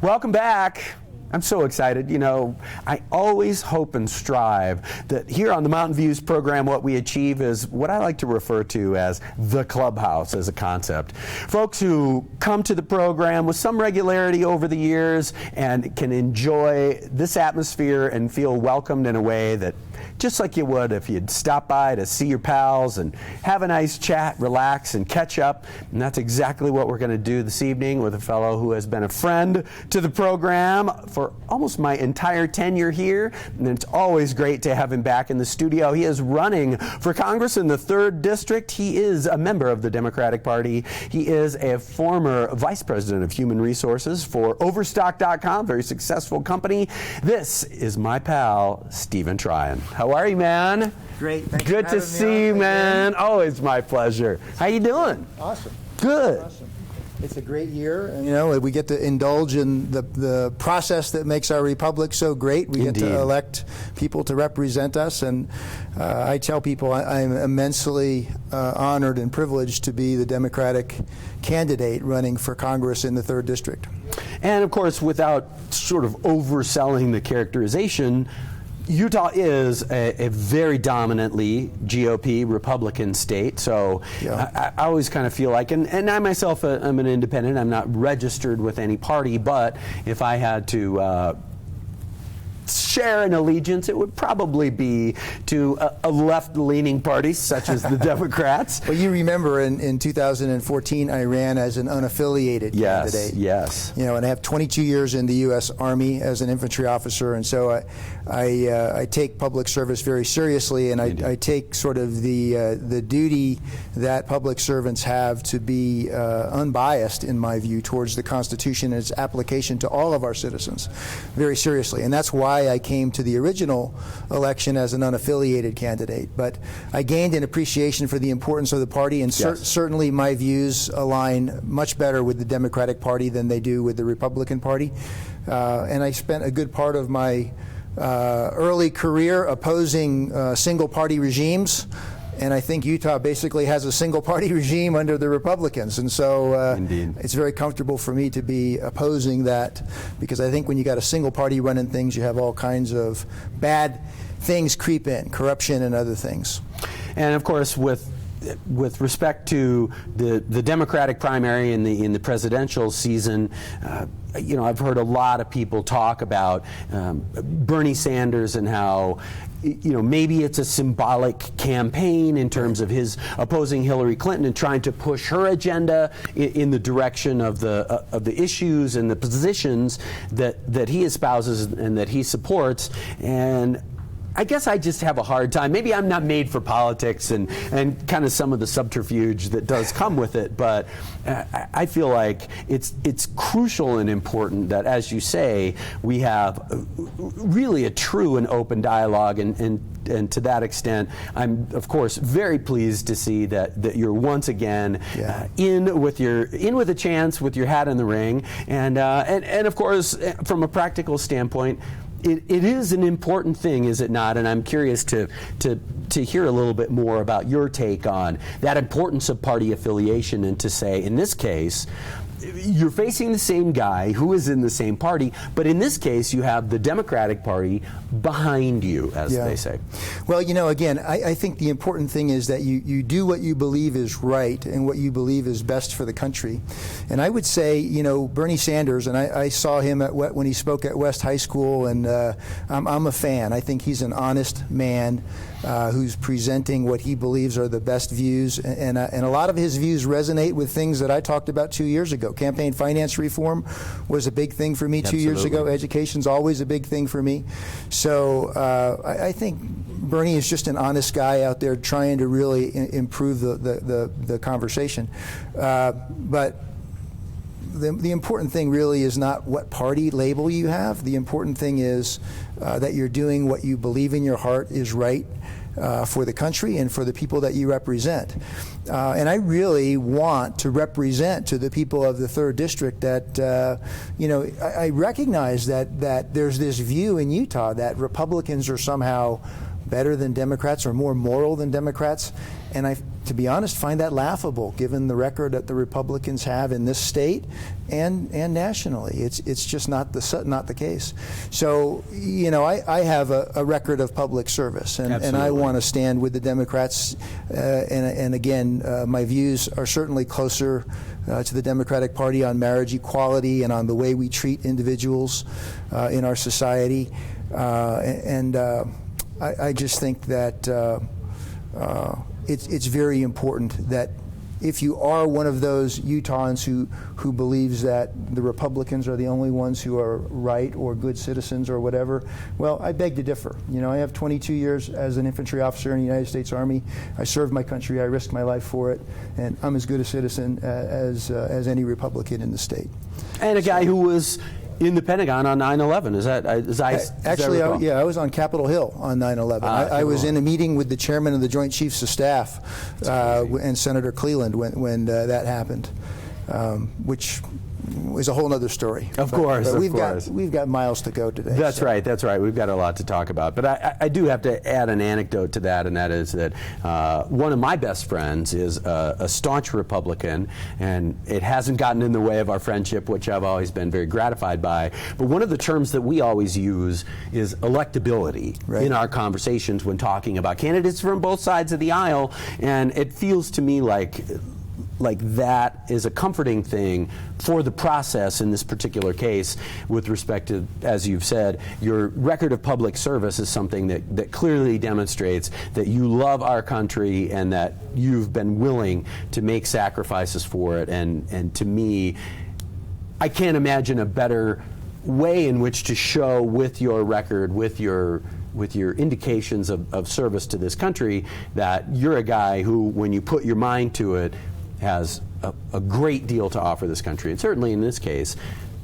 Welcome back. I'm so excited. You know, I always hope and strive that here on the Mountain Views program, what we achieve is what I like to refer to as the clubhouse as a concept. Folks who come to the program with some regularity over the years and can enjoy this atmosphere and feel welcomed in a way that just like you would if you'd stop by to see your pals and have a nice chat, relax, and catch up. And that's exactly what we're going to do this evening with a fellow who has been a friend to the program for almost my entire tenure here. And it's always great to have him back in the studio. He is running for Congress in the 3rd District. He is a member of the Democratic Party. He is a former Vice President of Human Resources for Overstock.com, very successful company. This is my pal, Stephen Tryon. How are you, man? Great. Thanks Good to see you, man. Always my pleasure. How you doing? Awesome. Good. Awesome. It's a great year, and you know, we get to indulge in the process that makes our republic so great. We Indeed. get to elect people to represent us, and I tell people I'm immensely honored and privileged to be the Democratic candidate running for Congress in the 3rd District. And of course, without sort of overselling the characterization, Utah is a very dominantly GOP Republican state, so yeah. I always kind of feel like, and I myself am an independent, I'm not registered with any party, but if I had to share an allegiance, it would probably be to a left-leaning party such as the Democrats. Well, you remember in 2014, I ran as an unaffiliated candidate. Yes. You know, and I have 22 years in the U.S. Army as an infantry officer, and so I take public service very seriously, and I take sort of the duty that public servants have to be unbiased, in my view, towards the Constitution and its application to all of our citizens very seriously. And that's why I came to the original election as an unaffiliated candidate. But I gained an appreciation for the importance of the party, and certainly my views align much better with the Democratic Party than they do with the Republican Party. And I spent a good part of my early career opposing single-party regimes. And I think Utah basically has a single-party regime under the Republicans. And so it's very comfortable for me to be opposing that, because I think when you got a single party running things, you have all kinds of bad things creep in, corruption and other things. And of course, with respect to the Democratic primary in the presidential season, you know, I've heard a lot of people talk about Bernie Sanders and how, you know, maybe it's a symbolic campaign in terms of his opposing Hillary Clinton and trying to push her agenda in the direction of the issues and the positions that he espouses and that he supports. And I guess I just have a hard time. Maybe I'm not made for politics and kind of some of the subterfuge that does come with it, but I feel like it's crucial and important that, as you say, we have really a true and open dialogue, and to that extent, I'm of course very pleased to see that you're once again in with a chance, with your hat in the ring, and of course, from a practical standpoint, it is an important thing, is it not? And I'm curious to hear a little bit more about your take on that importance of party affiliation, and to say, in this case, you're facing the same guy who is in the same party, but in this case, you have the Democratic Party behind you, as they say. Well, you know, again, I think the important thing is that you do what you believe is right and what you believe is best for the country. And I would say, you know, Bernie Sanders, and I saw him when he spoke at West High School, and I'm a fan. I think he's an honest man who's presenting what he believes are the best views, and a lot of his views resonate with things that I talked about 2 years ago. Campaign finance reform was a big thing for me 2 years ago. Education's always a big thing for me. So I think Bernie is just an honest guy out there trying to really improve the conversation. But the important thing really is not what party label you have. The important thing is that you're doing what you believe in your heart is right for the country and for the people that you represent. And I really want to represent to the people of the 3rd District that, you know, I recognize that there's this view in Utah that Republicans are somehow better than Democrats or more moral than Democrats. And I, to be honest, find that laughable given the record that the Republicans have in this state and nationally. It's just not the case. So, you know, I have a record of public service, and I want to stand with the Democrats. And again, my views are certainly closer to the Democratic Party on marriage equality and on the way we treat individuals in our society. I just think that it's very important that if you are one of those Utahns who believes that the Republicans are the only ones who are right or good citizens or whatever, well, I beg to differ. You know, I have 22 years as an infantry officer in the United States Army. I served my country. I risked my life for it, and I'm as good a citizen as any Republican in the state. And a guy who was in the Pentagon on 9/11. Actually, I was on Capitol Hill on 9/11. I was in a meeting with the chairman of the Joint Chiefs of Staff and Senator Cleland when that happened, which is a whole other story. Of course. We've got miles to go today. That's right. We've got a lot to talk about. But I do have to add an anecdote to that, and that is that one of my best friends is a staunch Republican, and it hasn't gotten in the way of our friendship, which I've always been very gratified by. But one of the terms that we always use is electability in our conversations when talking about candidates from both sides of the aisle, and it feels to me like that is a comforting thing for the process in this particular case with respect to, as you've said, your record of public service is something that clearly demonstrates that you love our country and that you've been willing to make sacrifices for it. And to me, I can't imagine a better way in which to show with your record, with your indications of service to this country, that you're a guy who, when you put your mind to it, has a great deal to offer this country, and certainly in this case,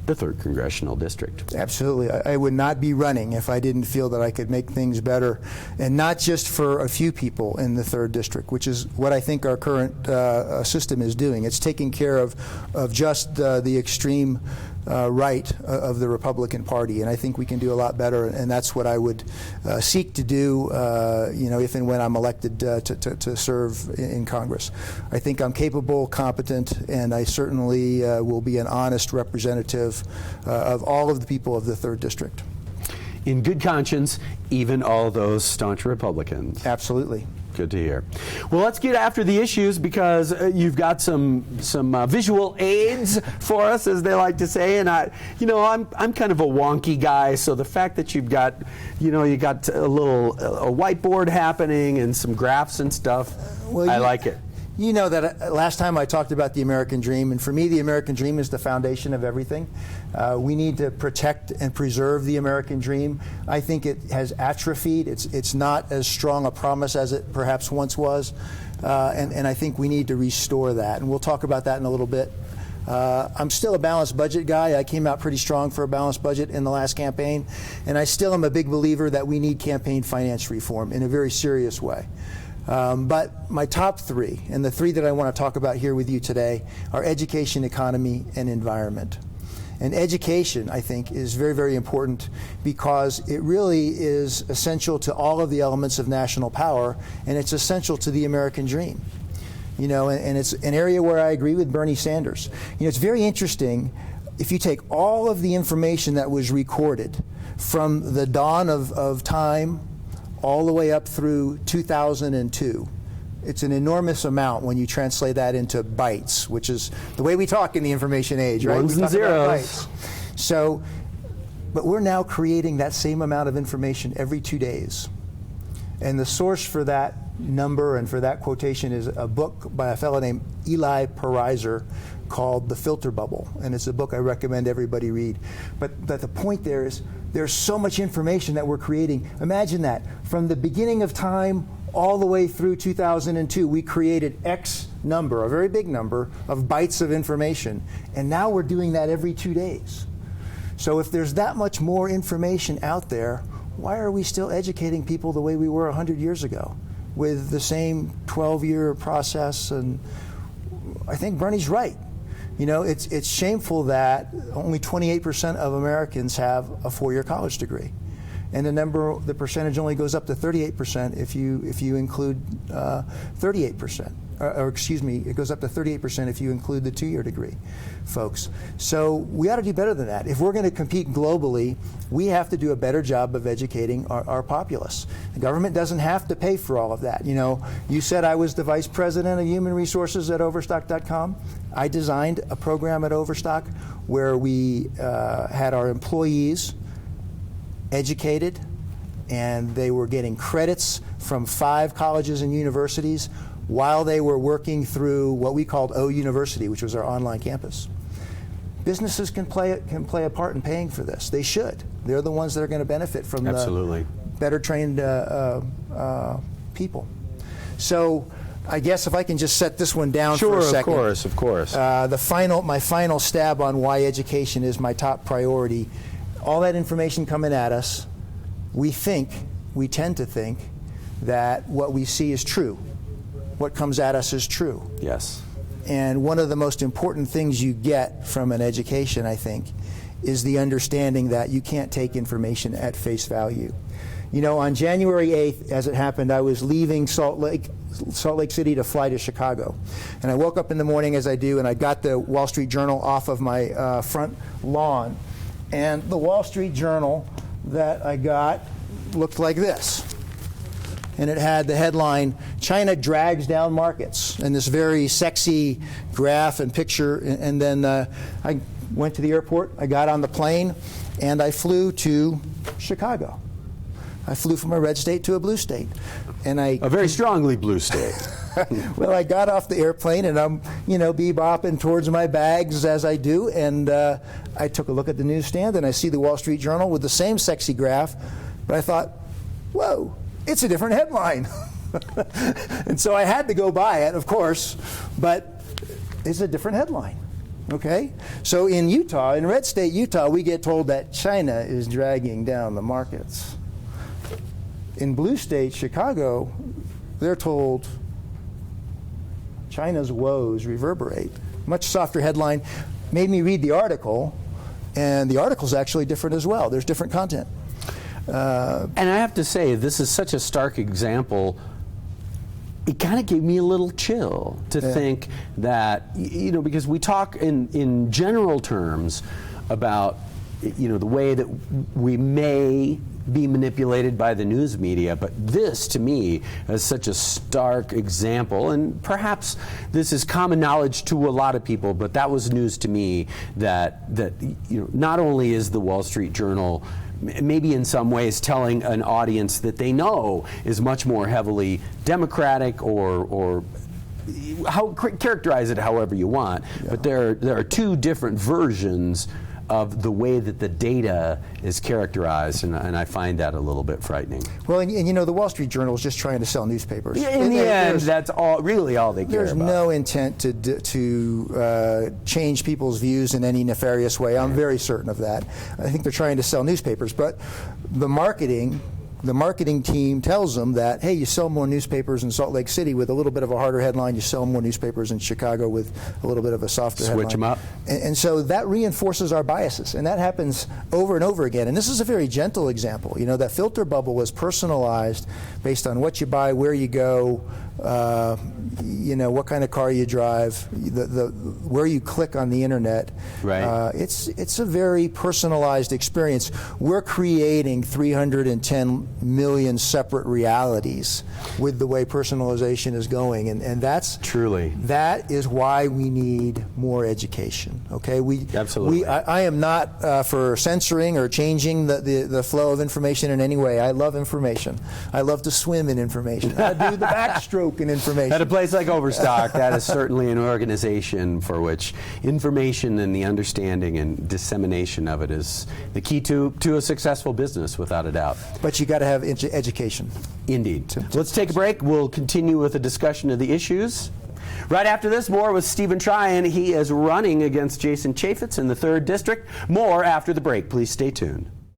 the 3rd Congressional District. Absolutely. I would not be running if I didn't feel that I could make things better, and not just for a few people in the 3rd District, which is what I think our current system is doing. It's taking care of just the extreme right of the Republican Party, and I think we can do a lot better, and that's what I would seek to do, you know, if and when I'm elected to serve in Congress. I think I'm capable, competent, and I certainly will be an honest representative of all of the people of the 3rd District. In good conscience, even all those staunch Republicans. Absolutely. Good to hear. Well, let's get after the issues, because you've got some visual aids for us, as they like to say. And I'm kind of a wonky guy, so the fact that you've got, you got a whiteboard happening and some graphs and stuff, well, I like it. You know that last time I talked about the American dream, and for me the American dream is the foundation of everything. We need to protect and preserve the American dream. I think it has atrophied. It's not as strong a promise as it perhaps once was, and I think we need to restore that, and we'll talk about that in a little bit. I'm still a balanced budget guy. I came out pretty strong for a balanced budget in the last campaign, and I still am a big believer that we need campaign finance reform in a very serious way. But my top 3, and the 3 that I want to talk about here with you today, are education, economy, and environment. And education, I think, is very, very important because it really is essential to all of the elements of national power, and it's essential to the American dream. You know, and it's an area where I agree with Bernie Sanders. You know, it's very interesting if you take all of the information that was recorded from the dawn of time all the way up through 2002. It's an enormous amount when you translate that into bytes, which is the way we talk in the information age, right? Ones and zeros. So, but we're now creating that same amount of information every 2 days. And the source for that number and for that quotation is a book by a fellow named Eli Pariser called The Filter Bubble. And it's a book I recommend everybody read. But the point there is there's so much information that we're creating. Imagine that. From the beginning of time all the way through 2002, we created X number, a very big number, of bytes of information. And now we're doing that every 2 days. So if there's that much more information out there, why are we still educating people the way we were 100 years ago with the same 12-year process? And I think Bernie's right. You know, it's shameful that only 28% of Americans have a 4-year college degree. and the percentage only goes up to 38% if you include 38%. Or excuse me, it goes up to 38% if you include the 2-year degree, folks. So we ought to do better than that. If we're going to compete globally, we have to do a better job of educating our populace. The government doesn't have to pay for all of that. You know, you said I was the vice president of human resources at Overstock.com. I designed a program at Overstock where we had our employees educated, and they were getting credits from 5 colleges and universities while they were working through what we called O University, which was our online campus. Businesses can play a part in paying for this. They should. They're the ones that are going to benefit from the better trained people. So I guess if I can just set this one down for a second. Sure, of course. My final stab on why education is my top priority. All that information coming at us, we tend to think that what we see is true. What comes at us is true. Yes. And one of the most important things you get from an education, I think, is the understanding that you can't take information at face value. You know, on January 8th, as it happened, I was leaving Salt Lake City to fly to Chicago. And I woke up in the morning, as I do, and I got the Wall Street Journal off of my front lawn. And the Wall Street Journal that I got looked like this. And it had the headline, "China drags down markets," and this very sexy graph and picture. And then I went to the airport, I got on the plane, and I flew to Chicago. I flew from a red state to a blue state. And a very strongly blue state. Well, I got off the airplane, and I'm, bebopping towards my bags as I do, and I took a look at the newsstand, and I see the Wall Street Journal with the same sexy graph, but I thought, whoa, it's a different headline. And so I had to go buy it, of course, but it's a different headline. Okay? So in Utah, in red state Utah, we get told that China is dragging down the markets. In blue state Chicago, they're told China's woes reverberate. Much softer headline. Made me read the article, and the article's actually different as well. There's different content. And I have to say, this is such a stark example. It kind of gave me a little chill to think that, because we talk in general terms about, the way that we may be manipulated by the news media, but this to me is such a stark example, and perhaps this is common knowledge to a lot of people, but that was news to me that not only is the Wall Street Journal maybe in some ways telling an audience that they know is much more heavily Democratic or characterize it however you want, but there are 2 different versions of the way that the data is characterized, and I find that a little bit frightening. Well, and the Wall Street Journal is just trying to sell newspapers. Yeah, in the end, that's really all they care about. There's no intent to change people's views in any nefarious way. I'm very certain of that. I think they're trying to sell newspapers, but the marketing team tells them that, hey, you sell more newspapers in Salt Lake City with a little bit of a harder headline, you sell more newspapers in Chicago with a little bit of a softer headline. Switch them up. And so that reinforces our biases, and that happens over and over again. And this is a very gentle example. That filter bubble was personalized based on what you buy, where you go, what kind of car you drive, where you click on the internet. Right. It's a very personalized experience. We're creating 310 million separate realities with the way personalization is going, and that is why we need more education. Okay, absolutely. I am not for censoring or changing the flow of information in any way. I love information. I love to swim in information. I do the backstroke in information. At a place like Overstock, that is certainly an organization for which information and the understanding and dissemination of it is the key to a successful business, without a doubt. But you got to have education. Indeed. Let's take a break. We'll continue with a discussion of the issues. Right after this, more with Stephen Tryon. He is running against Jason Chaffetz in the 3rd District. More after the break. Please stay tuned.